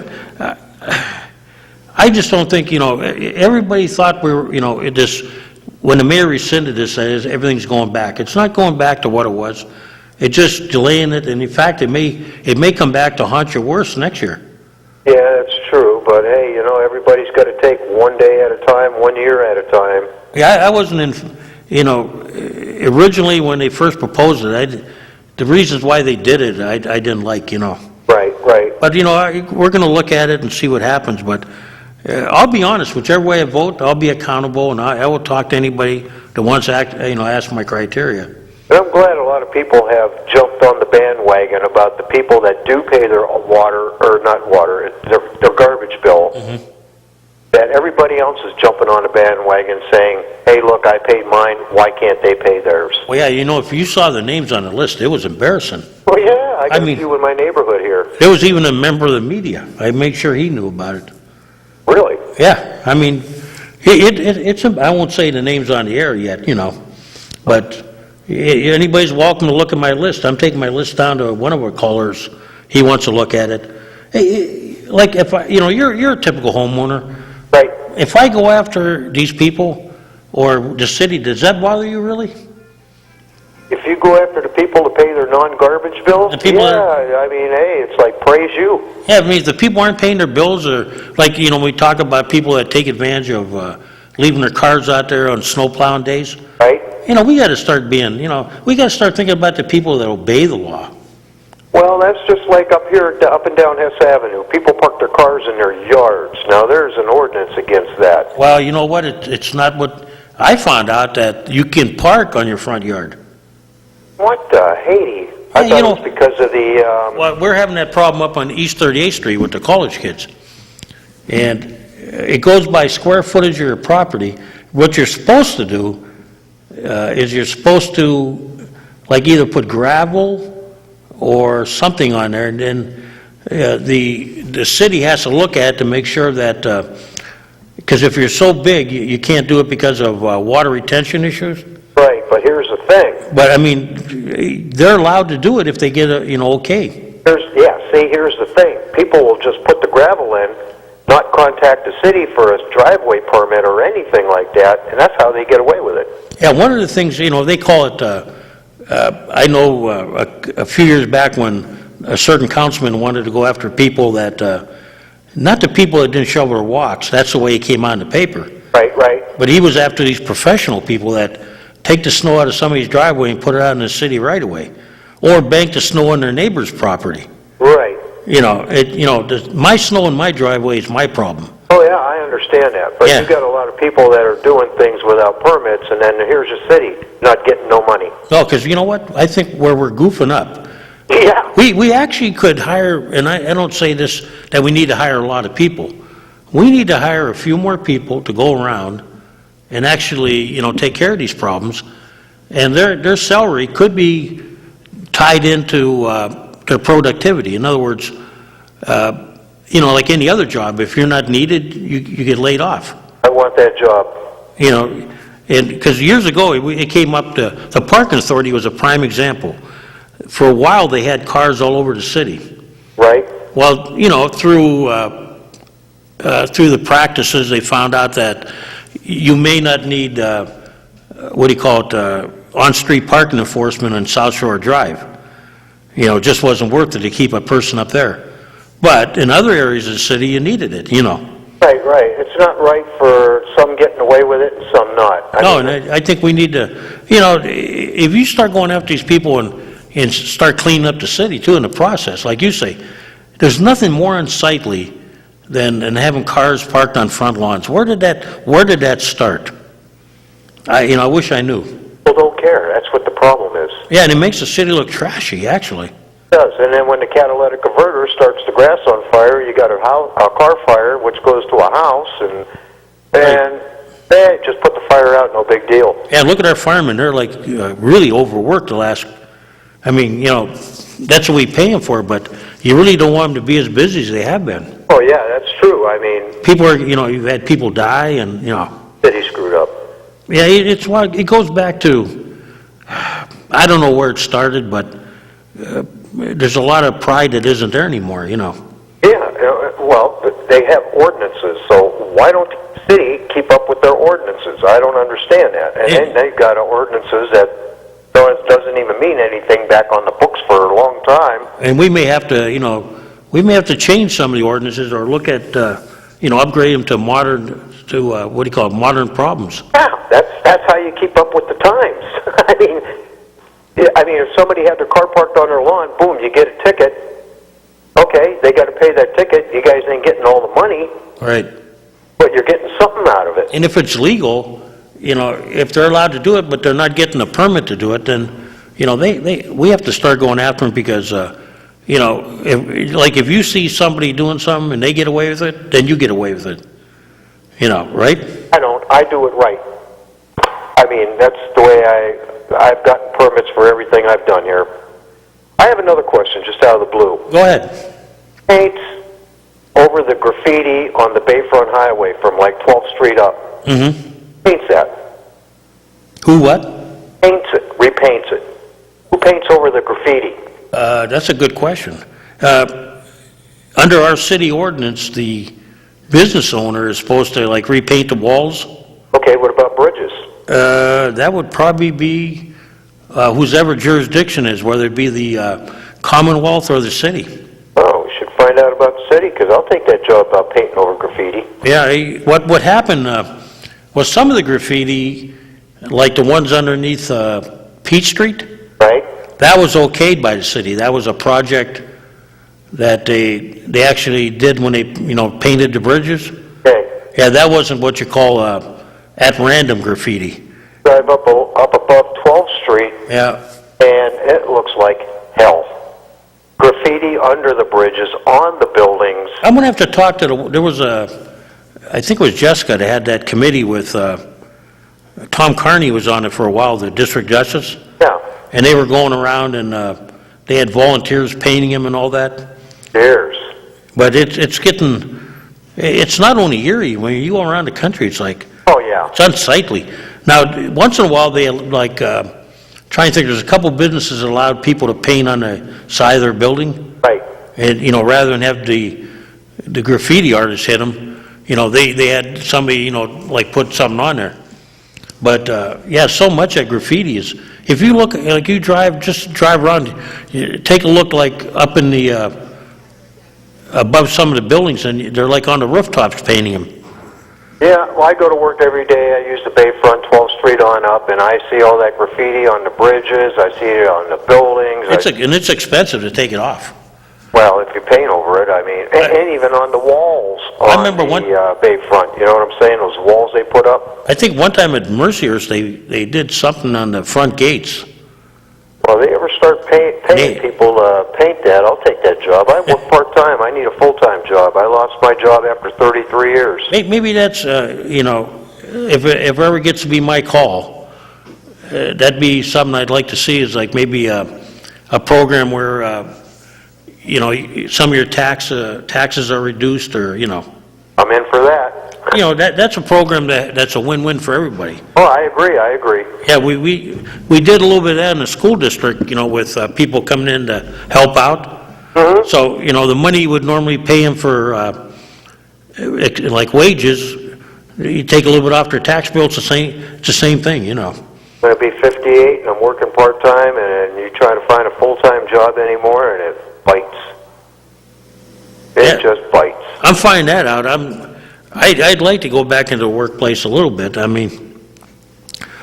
I just don't think everybody thought we were this when the mayor rescinded this, everything's going back. It's not going back to what it was. It's just delaying it, and in fact, it may come back to haunt you worse next year. Yeah, that's true. But hey, everybody's got to take one day at a time, 1 year at a time. Yeah, I wasn't in. Originally when they first proposed it, the reasons why they did it, I didn't like. Right. But we're going to look at it and see what happens. But I'll be honest, whichever way I vote, I'll be accountable, and I will talk to anybody that wants to ask my criteria. And I'm glad a lot of people have jumped on the bandwagon about the people that do pay their their garbage bill. Mm-hmm. That everybody else is jumping on the bandwagon saying, hey, look, I paid mine, why can't they pay theirs? Well, yeah, if you saw the names on the list, it was embarrassing. Well, yeah, I got a few in my neighborhood here. There was even a member of the media. I made sure he knew about it. Really? Yeah, it's I won't say the names on the air yet, but anybody's welcome to look at my list. I'm taking my list down to one of our callers. He wants to look at it. Like if you're a typical homeowner. Right. If I go after these people or the city, does that bother you really? If you go after the people to pay their non-garbage bills, hey, it's like praise you. Yeah, if the people aren't paying their bills, or like, we talk about people that take advantage of leaving their cars out there on snow plowing days. Right. We got to start we got to start thinking about the people that obey the law. Well, that's just like up and down Hess Avenue. People park their cars in their yards. Now, there's an ordinance against that. Well, you know what? It's not what I found out, that you can park on your front yard. What the Haiti? I thought it was because of the... Well, we're having that problem up on East 38th Street with the college kids. And it goes by square footage of your property. What you're supposed to do is you're supposed to, like, either put gravel or something on there, and then the city has to look at it to make sure that, because if you're so big, you can't do it because of water retention issues. Right, but here's the thing. But they're allowed to do it if they get okay. Here's the thing. People will just put the gravel in, not contact the city for a driveway permit or anything like that, and that's how they get away with it. Yeah, one of the things, they call it, I know a few years back when a certain councilman wanted to go after people that, not the people that didn't shovel their walks, that's the way it came on the paper. Right. But he was after these professional people that take the snow out of somebody's driveway and put it out in the city right away, or bank the snow on their neighbor's property. Right. My snow in my driveway is my problem. Oh, yeah, I understand that. But you got a lot of people that are doing things without permits, and then here's the city not getting no money. No, because you know what? I think where we're goofing up. Yeah. We actually could hire, and I don't say this, that we need to hire a lot of people. We need to hire a few more people to go around and actually, take care of these problems. And their salary could be tied into their productivity. In other words, like any other job, if you're not needed, you get laid off. I want that job. And because years ago it came up to the parking authority was a prime example. For a while they had cars all over the city. Right. Well, through the practices, they found out that you may not need, on-street parking enforcement on South Shore Drive. It just wasn't worth it to keep a person up there. But in other areas of the city, you needed it, Right. It's not right for some getting away with it and some not. I think we need to, if you start going after these people and start cleaning up the city too in the process, like you say, there's nothing more unsightly than having cars parked on front lawns. Where did that start? I wish I knew. People don't care. That's what the problem is. Yeah, and it makes the city look trashy, actually. It does. And then when the catalytic converter starts the grass on fire, you got a car fire, which goes to a house, and just put the fire out, no big deal. Yeah, look at our firemen. They're like really overworked the last, that's what we pay them for, but you really don't want them to be as busy as they have been. Oh, yeah, that's true. People are, you've had people die and, City screwed up. Yeah, it goes back to, I don't know where it started, but there's a lot of pride that isn't there anymore, Yeah, well, they have ordinances, so why don't the city keep up with their ordinances? I don't understand that. And then they've got ordinances that doesn't even mean anything back on the books for a long time. And we may have to change some of the ordinances or look at, upgrade them to modern problems. Yeah, that's how you keep up with the times. If somebody had their car parked on their lawn, boom, you get a ticket. Okay, they got to pay that ticket. You guys ain't getting all the money. Right. But you're getting something out of it. And if it's legal, if they're allowed to do it, but they're not getting a permit to do it, then, we have to start going after them because, if you see somebody doing something and they get away with it, then you get away with it. Right? I don't. I do it right. That's the way I've gotten permits for everything I've done here. I have another question just out of the blue. Go ahead. Paints over the graffiti on the Bayfront Highway from like 12th Street up. Mm-hmm. Paints that. Who what? Paints it. Repaints it. Who paints over the graffiti? That's a good question. Under our city ordinance, the business owner is supposed to repaint the walls. Okay, what about bridges? That would probably be whosever jurisdiction is, whether it be the Commonwealth or the city. Oh, we should find out about the city, because I'll take that job about painting over graffiti. Yeah, what happened was some of the graffiti, like the ones underneath Peach Street, right? That was okayed by the city. That was a project that they actually did when they painted the bridges. Okay. Yeah, that wasn't what you call at random graffiti. Drive up above 12th Street. Yeah. And it looks like hell. Graffiti under the bridges, on the buildings. I'm going to have to talk to there was I think it was Jessica that had that committee with, Tom Carney was on it for a while, the district justice. Yeah. And they were going around and they had volunteers painting them and all that. Cheers. But it's not only Erie. When you go around the country, it's like, oh yeah, it's unsightly. Now, once in a while, they try and think there's a couple businesses that allowed people to paint on the side of their building. Right. And, rather than have the graffiti artists hit them, they had somebody, put something on there. But, yeah, so much of graffiti is, if you look, just drive around, take a look up in the, above some of the buildings, and they're on the rooftops painting them. Yeah, well, I go to work every day. I use the Bayfront 12th Street on up, and I see all that graffiti on the bridges. I see it on the buildings. And it's expensive to take it off. Well, if you paint over it, and even on the walls on the Bayfront, you know what I'm saying? Those walls they put up. I think one time at Mercier's, they did something on the front gates. Well, they ever start paying people to paint that, I'll take that job. I work part-time. I need a full-time job. I lost my job after 33 years. Maybe that's, if it ever gets to be my call, that'd be something I'd like to see is maybe a program where, some of your taxes are reduced or, I'm in for that. That's a program that's a win-win for everybody. Oh, I agree. Yeah, we did a little bit of that in the school district, with people coming in to help out. So, the money you would normally pay them for, like wages, you take a little bit off their tax bill, it's the same thing, I'm going to be 58 and I'm working part-time, and you try to find a full-time job anymore and it bites. It just bites. I'm finding that out. I'd like to go back into the workplace a little bit. I mean,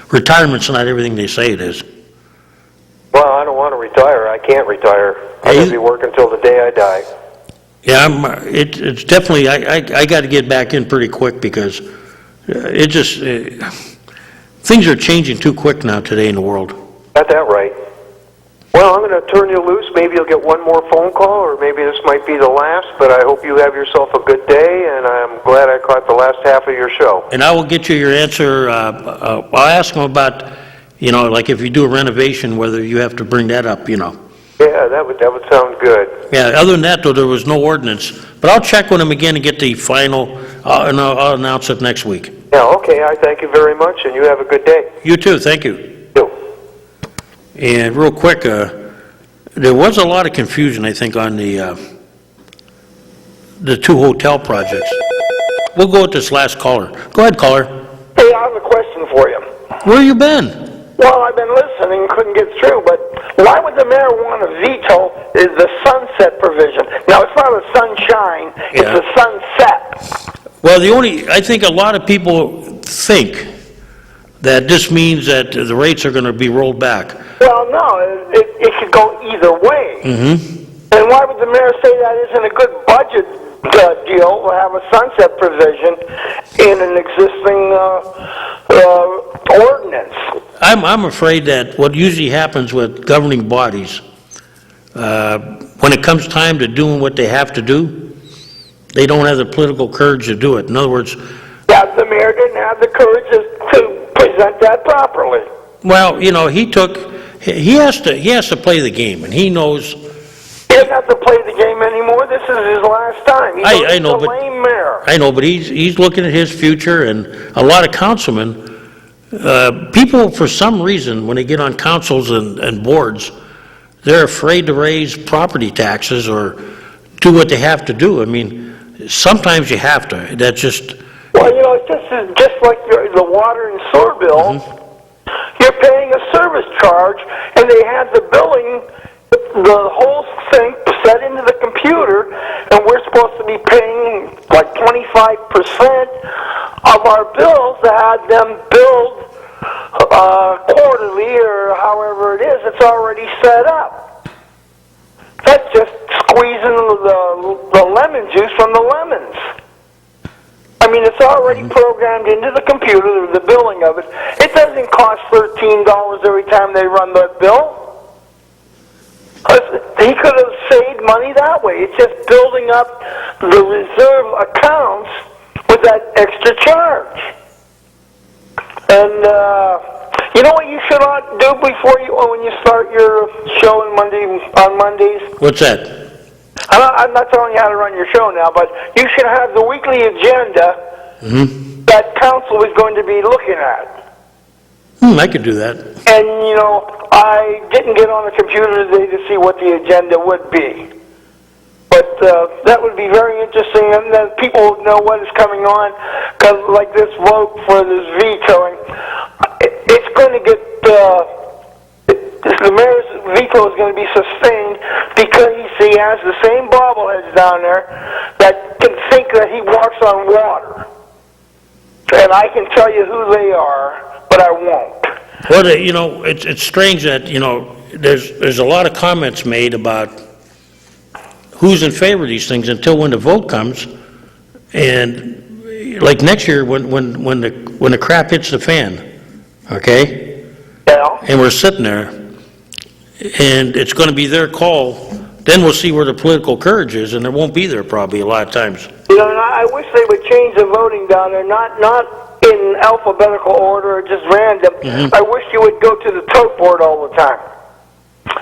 retirement's not everything they say it is. Well, I don't want to retire. I can't retire. I'm going to be working till the day I die. Yeah, it's definitely, I got to get back in pretty quick because things are changing too quick now today in the world. Got that right. Well, I'm going to turn you loose. Maybe you'll get one more phone call, or maybe this might be the last, but I hope you have yourself a good day, and I'm glad I caught the last half of your show. And I will get you your answer. I'll ask them about, like if you do a renovation, whether you have to bring that up, Yeah, that would sound good. Yeah, other than that, though, there was no ordinance. But I'll check with them again and get the final, and I'll announce it next week. Yeah, okay. I thank you very much, and you have a good day. You too, thank you. You. And real quick, there was a lot of confusion, I think, on the two hotel projects. We'll go with this last caller. Go ahead, caller. Hey, I have a question for you. Where you been? Well, I've been listening, couldn't get through, but why would the mayor want to veto the sunset provision? Now, it's not a sunshine, it's a sunset. Well, I think a lot of people think that this means that the rates are going to be rolled back. Well, no, it could go either way. Mm-hmm. And why would the mayor say that isn't a good budget deal to have a sunset provision in an existing ordinance? I'm afraid that what usually happens with governing bodies, when it comes time to doing what they have to do, they don't have the political courage to do it. In other words... Yeah, the mayor didn't have the courage to present that properly. Well, he has to play the game, and he knows... He doesn't have to play the game anymore. This is his last time. I know, a lame mayor. I know, but he's looking at his future, and a lot of councilmen, people for some reason, when they get on councils and boards, they're afraid to raise property taxes or do what they have to do. I mean, sometimes you have to. That's just... Well, it's just like the water and sewer bills. Mm-hmm. You're paying a service charge, and they have the billing, the whole thing set into the computer, and we're supposed to be paying like 25% of our bills to have them billed quarterly or however it is. It's already set up. That's just squeezing the lemon juice from the lemons. I mean, it's already programmed into the computer, the billing of it. It doesn't cost $13 every time they run that bill. He could have saved money that way. It's just building up the reserve accounts with that extra charge. And you know what you should do when you start your show on Mondays? What's that? I'm not telling you how to run your show now, but you should have the weekly agenda that council is going to be looking at. I could do that. And, I didn't get on the computer today to see what the agenda would be. But that would be very interesting, and then people would know what is coming on, because like this vote for this vetoing, it's going to get... the mayor's veto is going to be sustained because he has the same bobbleheads down there that can think that he walks on water. And I can tell you who they are, but I won't. Well, it's strange that, there's a lot of comments made about who's in favor of these things until when the vote comes. And like next year when the crap hits the fan, okay? Yeah. And we're sitting there, and it's going to be their call. Then we'll see where the political courage is, and it won't be there probably a lot of times. And I wish they would change the voting down there, not in alphabetical order or just random. Mm-hmm. I wish you would go to the tote board all the time.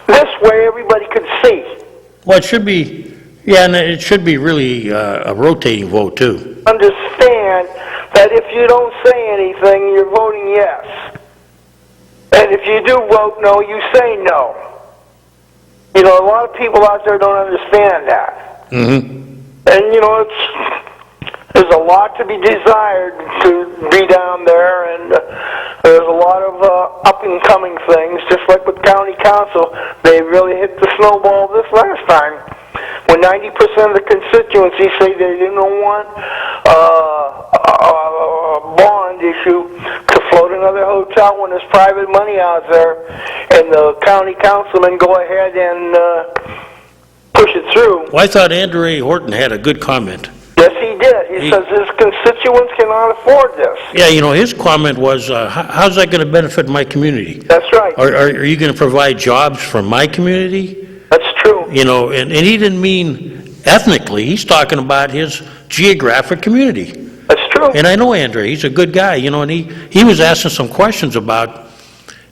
This way everybody could see. Well, it should be, and it should be really a rotating vote too. Understand that if you don't say anything, you're voting yes. And if you do vote no, you say no. You know, a lot of people out there don't understand that. And, you know, there's a lot to be desired to be down there, and there's a lot of up-and-coming things, just like with county council. They really hit the snowball this last time, when 90% of the constituency say they didn't want a bond issue to float another hotel when there's private money out there, and the county councilmen go ahead and push it through. Well, I thought Andrew A. Horton had a good comment. Yes, he did. He says his constituents cannot afford this. Yeah, you know, his comment was, how's that going to benefit my community? That's right. Are you going to provide jobs for my community? That's true. You know, and he didn't mean ethnically. He's talking about his geographic community. That's true. And I know Andrew, he's a good guy, you know, and he was asking some questions about,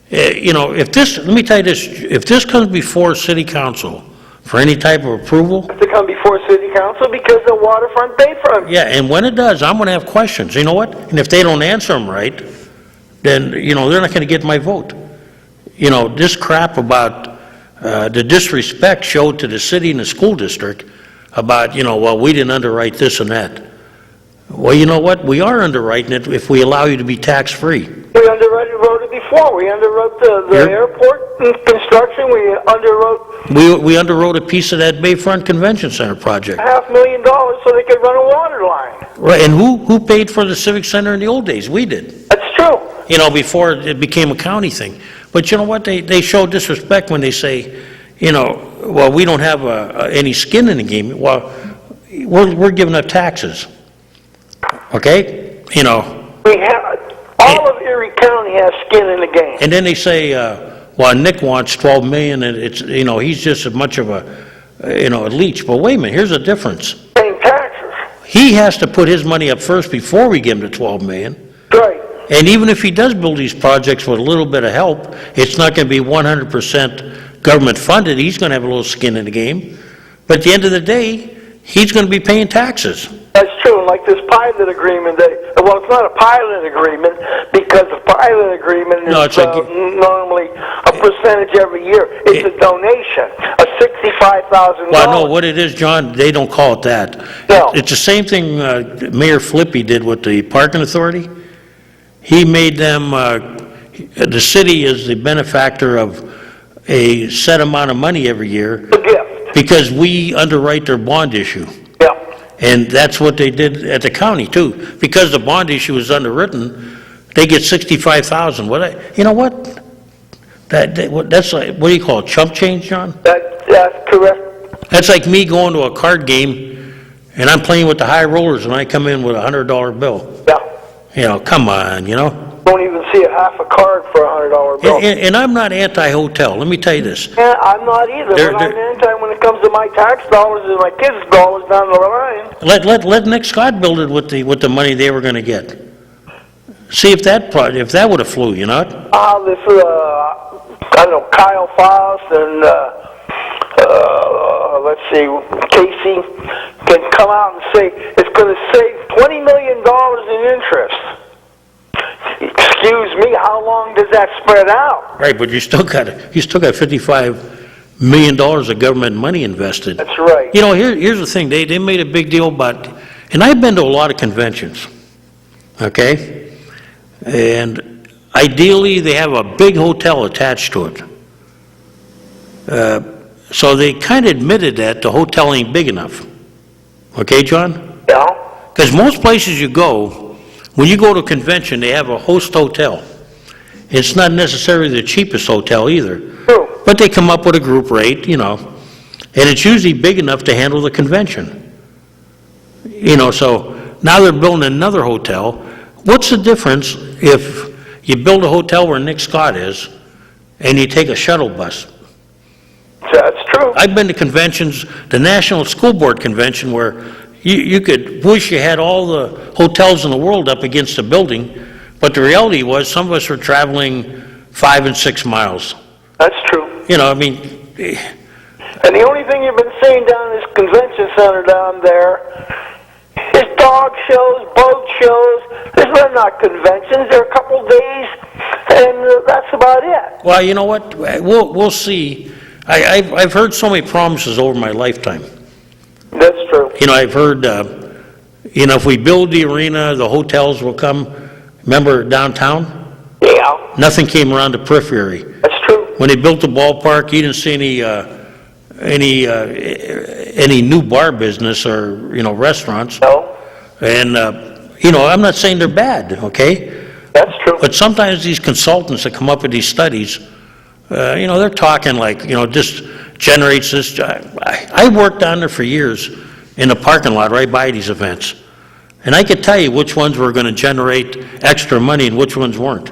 you know, if this, let me tell you this, if this comes before city council for any type of approval. To come before city council because the waterfront bayfront. Yeah, and when it does, I'm going to have questions. You know what? And if they don't answer them right, then, you know, they're not going to get my vote. You know, this crap about the disrespect showed to the city and the school district about, you know, well, we didn't underwrite this and that. Well, you know what? We are underwriting it if we allow you to be tax-free. We underwrote it before. We underwrote the airport construction. We underwrote... We underwrote a piece of that Bayfront Convention Center project. $500,000 so they could run a water line. Right, and who paid for the Civic Center in the old days? We did. That's true. You know, before it became a county thing. But you know what? They show disrespect when they say, you know, well, we don't have any skin in the game. Well, we're giving up taxes. Okay? You know. We have, all of Erie County has skin in the game. And then they say, well, Nick wants $12 million, and it's, you know, he's just as much of a, you know, a leech. But wait a minute, here's the difference. Paying taxes. He has to put his money up first before we give him the $12 million. Right. And even if he does build these projects with a little bit of help, it's not going to be 100% government funded. He's going to have a little skin in the game. But at the end of the day, he's going to be paying taxes. That's true. And like this pilot agreement, well, it's not a pilot agreement because the pilot agreement is normally a percentage every year. It's a donation, a $65,000. Well, no, what it is, John, they don't call it that. No. It's the same thing Mayor Flippy did with the parking authority. He made them, the city is the benefactor of a set amount of money every year. A gift. Because we underwrite their bond issue. Yeah. And that's what they did at the county too. Because the bond issue is underwritten, they get $65,000. You know what? That's like, what do you call it, chump change, John? That's correct. That's like me going to a card game and I'm playing with the high rollers and I come in with a $100 bill. Yeah. You know, come on, you know? Don't even see a half a card for a $100 bill. And I'm not anti-hotel. Let me tell you this. Yeah, I'm not either. But I'm anti when it comes to my tax dollars and my kids' dollars down the line. Let Nick Scott build it with the money they were going to get. See if that would have flew, you know? This I don't know, Kyle Faust and let's see, Casey can come out and say it's going to save $20 million in interest. Excuse me, how long does that spread out? Right, but you still got $55 million of government money invested. That's right. You know, here's the thing. They made a big deal about, and I've been to a lot of conventions, okay? And ideally, they have a big hotel attached to it. So they kind of admitted that the hotel ain't big enough. Okay, John? Yeah. Because most places you go, when you go to a convention, they have a host hotel. It's not necessarily the cheapest hotel either. True. But they come up with a group rate, you know, and it's usually big enough to handle the convention. You know, so now they're building another hotel. What's the difference if you build a hotel where Nick Scott is and you take a shuttle bus? That's true. I've been to conventions, the National School Board Convention, where you could wish you had all the hotels in the world up against a building, but the reality was some of us were traveling 5 and 6 miles. That's true. You know, I mean... And the only thing you've been seeing down in this convention center down there is dog shows, boat shows. They're not conventions. They're a couple days, and that's about it. Well, you know what? We'll see I've heard so many promises over my lifetime. That's true. You know, I've heard, if we build the arena, the hotels will come. Remember downtown? Yeah, Nothing came around the periphery. that's true. When they built the ballpark, you didn't see any new bar business or, restaurants. No, And, I'm not saying they're bad, okay? that's true. But sometimes these consultants that come up with these studies, they're talking like, this generates this. I worked down there for years in the parking lot right by these events. And I could tell you which ones were going to generate extra money and which ones weren't.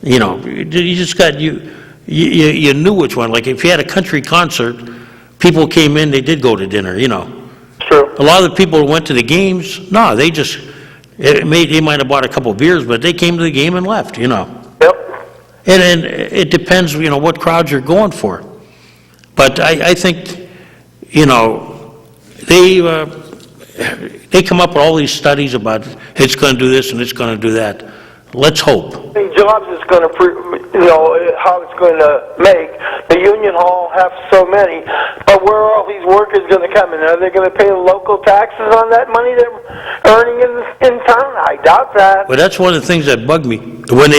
You just got, you knew which one. Like if you had a country concert, people came in, they did go to dinner, True. A lot of the people who went to the games, no, they might have bought a couple of beers, but they came to the game and left, Yep. And it depends, what crowd you're going for. But I think, they come up with all these studies about it's going to do this and it's going to do that. Let's hope. Jobs is going to, how it's going to make. The union hall has so many, but where are all these workers going to come in? Are they going to pay local taxes on that money they're earning in town? I doubt that. But that's one of the things that bug me. When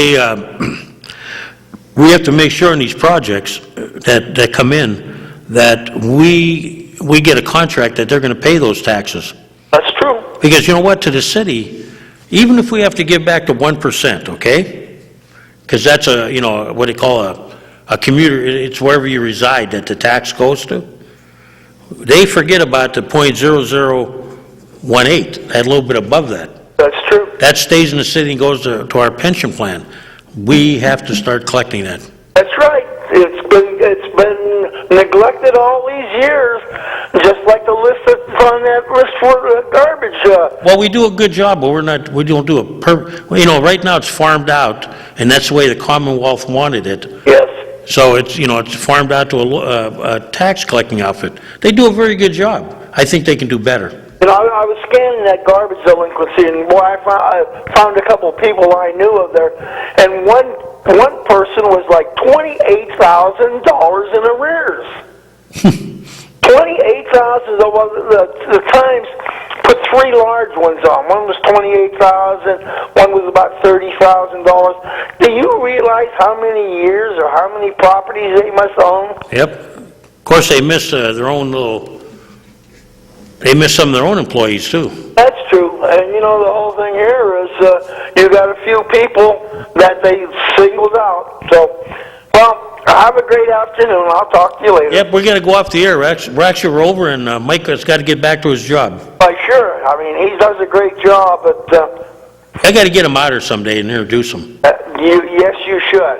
we have to make sure in these projects that come in that we get a contract that they're going to pay those taxes. That's true. Because you know what, to the city, even if we have to give back the 1%, okay? Because that's what they call a commuter, it's wherever you reside that the tax goes to. They forget about the .0018, that little bit above that. That's true. That stays in the city and goes to our pension plan. We have to start collecting that. That's right. It's been neglected all these years, just like the list that's on that list for garbage. Well, we do a good job, but we don't do it right now it's farmed out, and that's the way the Commonwealth wanted it. Yes. So it's farmed out to a tax collecting outfit. They do a very good job. I think they can do better. I was scanning that garbage delinquency, and boy, I found a couple of people I knew of there, and one person was like $28,000 in arrears. $28,000. The Times put three large ones on. One was $28,000. One was about $30,000. Do you realize how many years or how many properties they must own? Yep. Of course, they miss They miss some of their own employees too. That's true. And the whole thing here is you got a few people that they singled out. So, well, have a great afternoon. I'll talk to you later. Yep, we're going to go off the air. We're over, and Mike has got to get back to his job. Sure. I mean, he does a great job, but I got to get him out here someday and introduce him. yes, you should.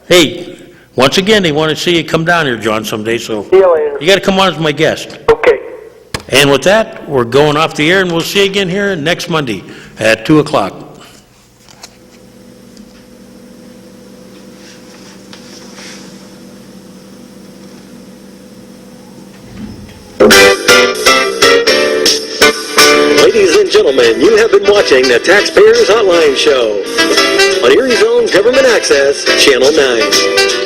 Hey, once again, they want to see you come down here, John, someday, so See you later. you got to come on as my guest. Okay. And with that, we're going off the air, and we'll see you again here next Monday at 2 o'clock. Ladies and gentlemen, you have been watching the Taxpayers Hotline Show on Erie's own Government Access, Channel 9.